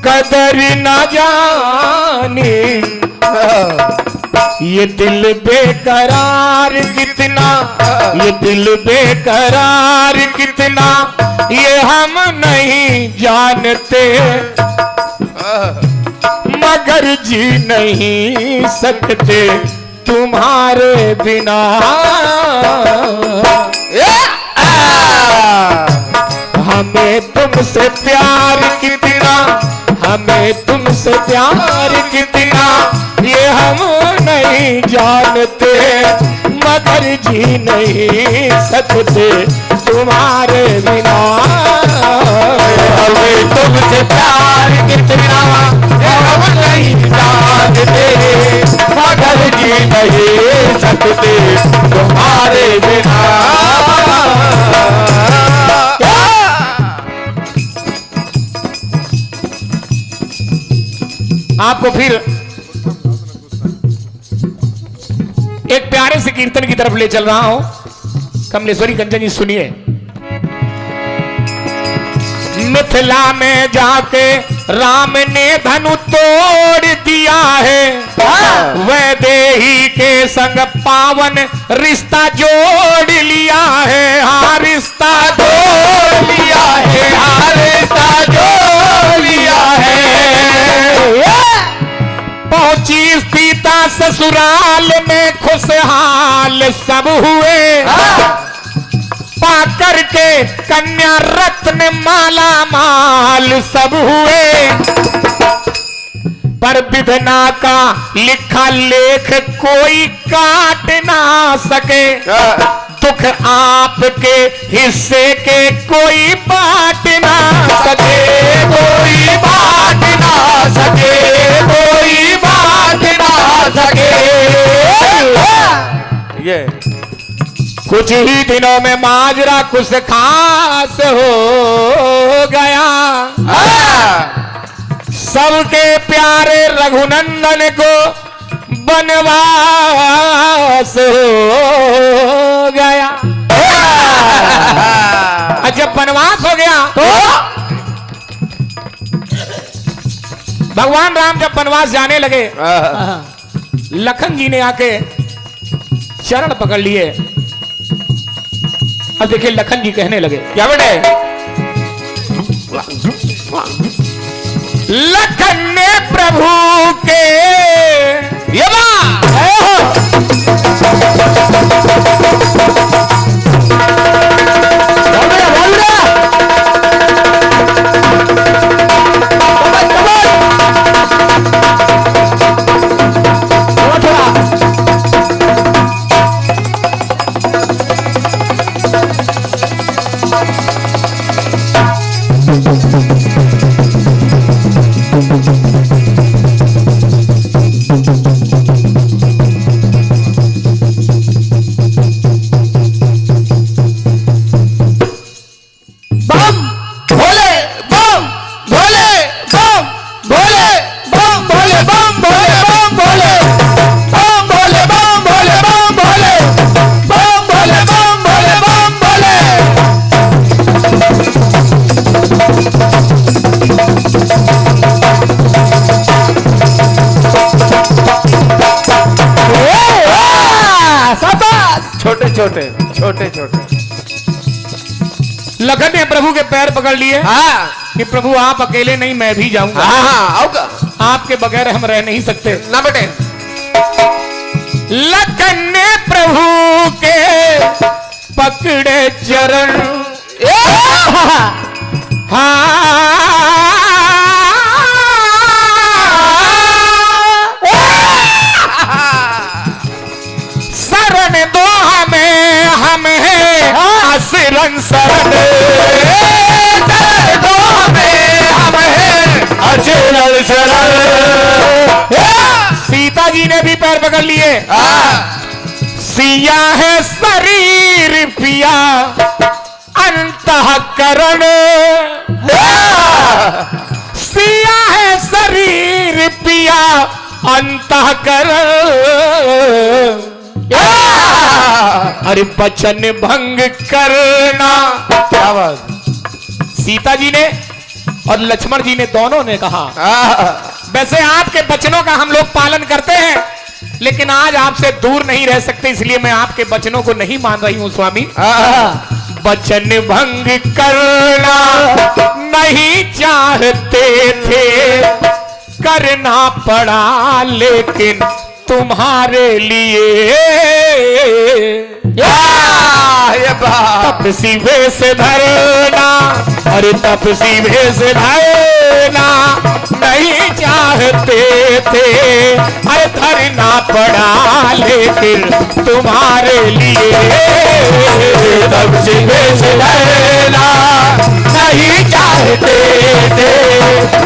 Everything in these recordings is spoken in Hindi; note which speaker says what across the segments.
Speaker 1: कदर न जानी, ये दिल बेकरार कितना, ये दिल बेकरार कितना, ये हम नहीं जानते, मगर जी नहीं सकते तुम्हारे बिना। हमें तुमसे प्यार कितना, हमें तुमसे प्यार कितना, ये हम नहीं जानते, मगर जी नहीं सकते तुम्हारे बिना। हमें तुमसे प्यार कितना, ये हम नहीं जानते, मगर जी नहीं सकते तुम्हारे बिना। आपको फिर एक प्यारे से कीर्तन की तरफ ले चल रहा हूं। कमलेश्वरी कंचन जी सुनिए। मिथिला में जाके राम ने धनु तोड़ दिया है, वैदेही के संग पावन रिश्ता जोड़ लिया है। हाँ रिश्ता जोड़ लिया है, हाँ रिश्ता जोड़ लिया है। पहुंची सीता ससुराल में खुशहाल सब हुए, पाकर के कन्या रत्न माला माल सब हुए। पर विधना का लिखा लेख कोई काट ना सके, दुख आपके हिस्से के कोई बांट ना सके, कोई बांट ना सके, कोई बांट ना सके। ये कुछ ही दिनों में माजरा कुछ खास हो गया, सबके प्यारे रघुनंदन को बनवास हो गया। जब बनवास हो गया तो भगवान राम जब बनवास जाने लगे, लखन जी ने आके चरण पकड़ लिए। अब देखिए लखन जी कहने लगे, क्या बेटे? लखन ने प्रभु के छोटे छोटे छोटे लखन ने प्रभु के पैर पकड़ लिए। हाँ कि प्रभु आप अकेले नहीं, मैं भी जाऊंगा। हाँ आऊंगा, आपके बगैर हम रह नहीं सकते ना बेटे। लखन ने प्रभु के पकड़े चरण, शरण दो हमें, हमें शरण शरण दो हमें, हमें शरण शरण। सीता जी ने भी पैर पकड़ लिए। सिया है शरीर पिया अंतःकरण, सिया है शरीर पिया अंतःकरण। अरे वचन भंग करना, क्या बात। सीता जी ने और लक्ष्मण जी ने, दोनों ने कहा वैसे आपके वचनों का हम लोग पालन करते हैं, लेकिन आज आपसे दूर नहीं रह सकते, इसलिए मैं आपके वचनों को नहीं मान रही हूं स्वामी। वचन भंग करना नहीं चाहते थे, करना पड़ा लेकिन तुम्हारे लिए। तपसी वेश धरना, अरे तपसी वेश धरना नहीं चाहते थे, अरे धरना पड़ा लेकिन तुम्हारे लिए। तपसी वेश धरना नहीं चाहते थे,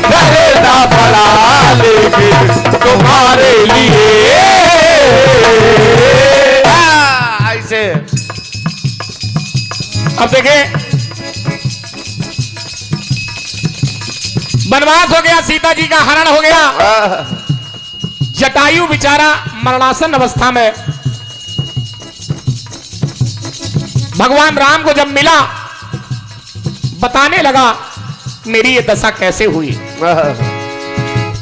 Speaker 1: धरना पड़ा लेकिन तुम्हारे लिए। ऐसे अब देखिए, वनवास हो गया, सीता जी का हरण हो गया, जटायु बेचारा मरणासन अवस्था में भगवान राम को जब मिला, बताने लगा मेरी ये दशा कैसे हुई।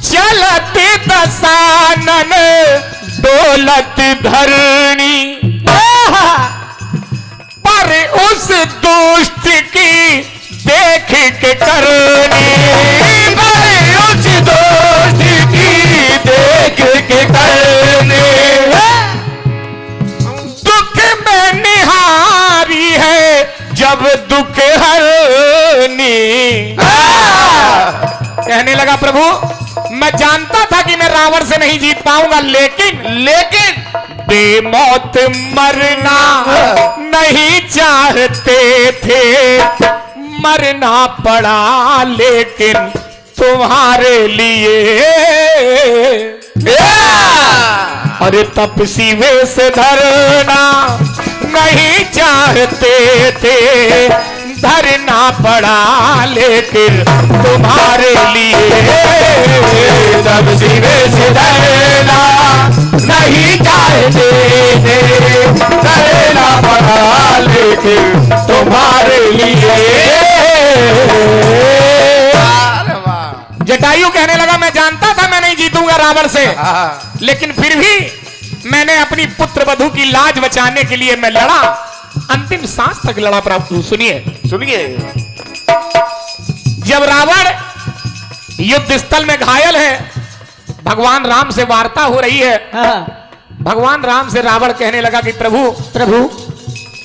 Speaker 1: चलते दशानन दौलत धरनी, पर उस दुष्ट की देख के करनी, पर उस दुष्ट की देख के करनी। दुख में निहारी है जब दुख हरनी। कहने लगा प्रभु मैं जानता था कि मैं रावण से नहीं जीत पाऊंगा, लेकिन बेमौत मरना नहीं चाहते थे, मरना पड़ा लेकिन तुम्हारे लिए। अरे तपसी वेश धरना नहीं चाहते थे, धरना पड़ा लेकिन तुम्हारे लिए। तपसी वेश धरना नहीं चाहते थे, धरना पड़ा लेकिन तुम्हारे लिए। जटायु कहने लगा मैं जानता था मैं नहीं जीतूंगा रावण से, लेकिन फिर भी मैंने अपनी पुत्र वधू की लाज बचाने के लिए मैं लड़ा, अंतिम सांस तक लड़ा प्रभु। सुनिए जब रावण युद्ध स्थल में घायल है, भगवान राम से वार्ता हो रही है। भगवान राम से रावण कहने लगा कि प्रभु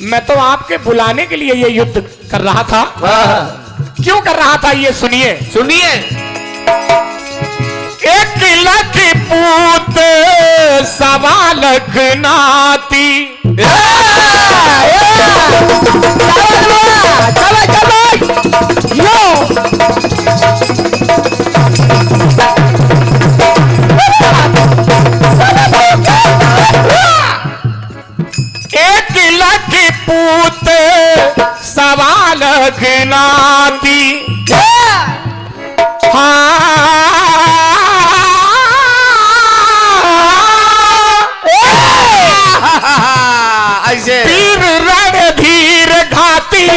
Speaker 1: मैं तो आपके बुलाने के लिए ये युद्ध कर रहा था। क्यों कर रहा था ये सुनिए। एक लाख पूत सवा लाख नाती, एक लाख पूत सवा लाख नाती। वीर रणधीर घाती,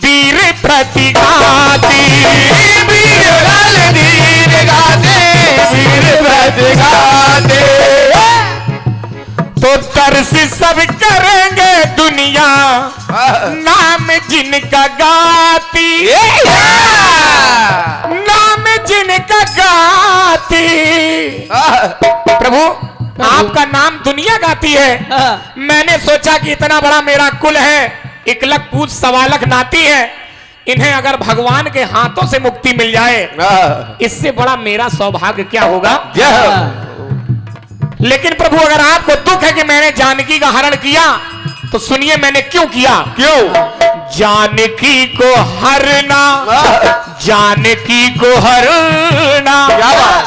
Speaker 1: वीर प्रतिघाती, वीर रणधीर घाती, वीर प्रतिघाती। तो तरस सब करेंगे दुनिया, नाम जिनका गाती, नाम जिनका गाती। प्रभु आपका नाम दुनिया गाती है। मैंने सोचा कि इतना बड़ा मेरा कुल है, 1 लाख पूत सवा लाख नाती है, इन्हें अगर भगवान के हाथों से मुक्ति मिल जाए, इससे बड़ा मेरा सौभाग्य क्या होगा। लेकिन प्रभु अगर आपको दुख है कि मैंने जानकी का हरण किया, तो सुनिए मैंने क्यों किया। जानकी को हरना, जानकी को हरना,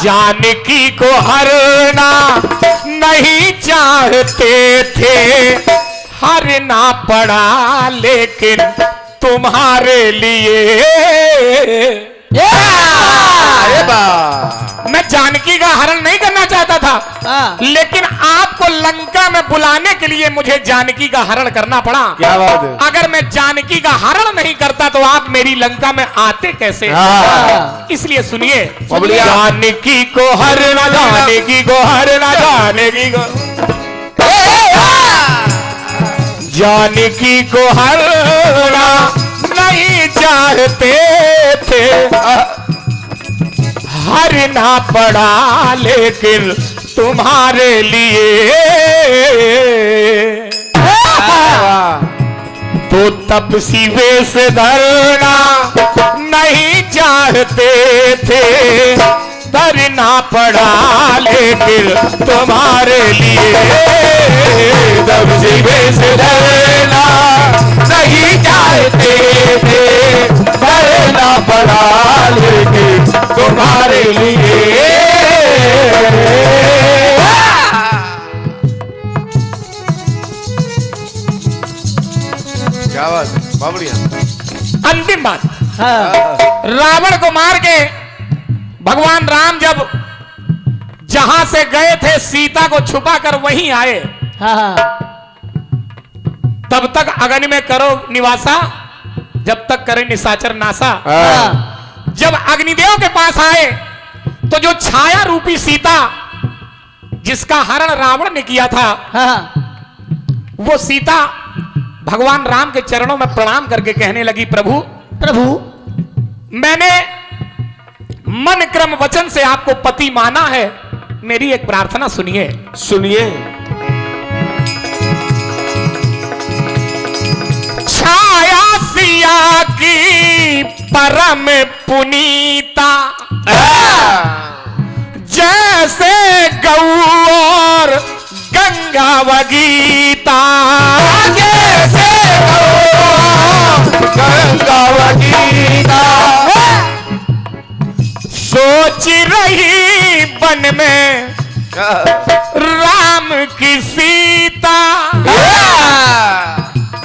Speaker 1: जानकी को हरना नहीं चाहते थे, हरना पड़ा लेकिन तुम्हारे लिए। मैं जानकी का हरण नहीं करना चाहता था, लेकिन आपको लंका में बुलाने के लिए मुझे जानकी का हरण करना पड़ा।
Speaker 2: क्या बात है?
Speaker 1: अगर मैं जानकी का हरण नहीं करता तो आप मेरी लंका में आते कैसे? इसलिए सुनिए, जानकी को हरना, जानकी को हरना, जानकी को, जानकी को हरना नहीं चाहते थे, हरना पड़ा लेकिन तुम्हारे लिए। तो तपसी वेश धरना नहीं चाहते थे, धरना पड़ा लेकिन तुम्हारे लिए। तपसी वेश धरना नहीं चाहते थे, धरना पड़ा लेकिन तुम्हारे लिए।
Speaker 2: क्या बात है? बाबड़िया।
Speaker 1: अंतिम बात, रावण को मार के भगवान राम जब जहां से गए थे सीता को छुपा कर वहीं आए, तब तक अग्नि में करो निवासा, जब तक करे निशाचर नासा। जब अग्निदेव के पास आए तो जो छाया रूपी सीता जिसका हरण रावण ने किया था, वो सीता भगवान राम के चरणों में प्रणाम करके कहने लगी, प्रभु प्रभु मैंने मन क्रम वचन से आपको पति माना है, मेरी एक प्रार्थना सुनिए।
Speaker 2: सुनिए।
Speaker 1: छाया सिया की परम पुनीता, जैसे गौ और गंगा वगीता, जैसे गंगा वगीता, सोच रही वन में राम की सीता,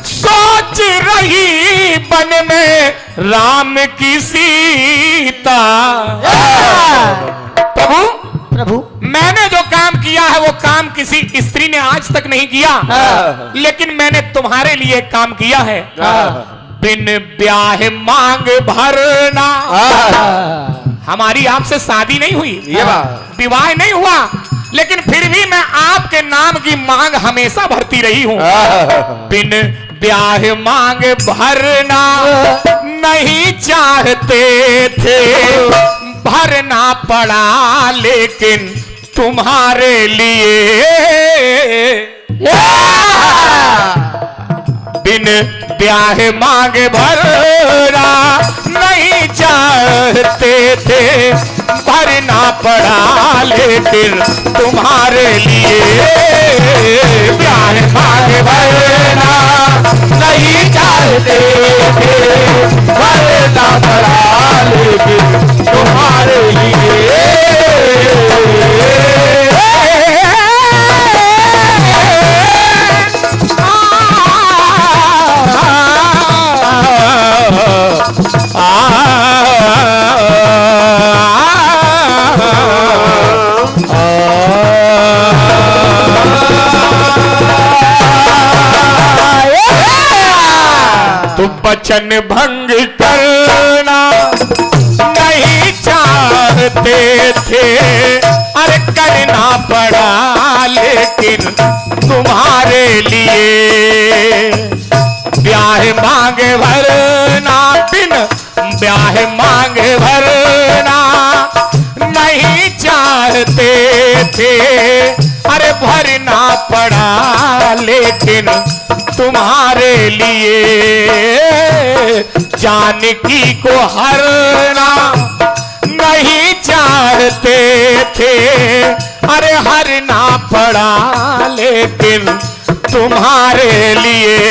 Speaker 1: सोच रही वन में राम की सीता। प्रभु प्रभु मैंने जो काम किया है वो काम किसी स्त्री ने आज तक नहीं किया, लेकिन मैंने तुम्हारे लिए एक काम किया है। बिन ब्याह मांग भरना, हमारी आपसे शादी नहीं हुई, विवाह नहीं हुआ, लेकिन फिर भी मैं आपके नाम की मांग हमेशा भरती रही हूं। बिन ब्याह मांग भरना नहीं चाहते थे, भरना पड़ा लेकिन तुम्हारे लिए। बिन ब्याह मांग भरना नहीं चाहते थे, भरना पड़ा लेकिन तुम्हारे लिए। ब्याह मांग भरना नहीं चाहते थे, भरना पड़ा लेकिन तुम्हारे लिए। तुम वचन भंग करना नहीं चाहते थे, अरे करना पड़ा लेकिन तुम्हारे लिए। ब्याह मांग भरना, बिन ब्याह मांग भरना नहीं चाहते थे, अरे भरना पड़ा लेकिन तुम्हारे लिए। जानकी को हरना नहीं चाहते थे, अरे हरना पड़ा लेकिन तुम्हारे लिए।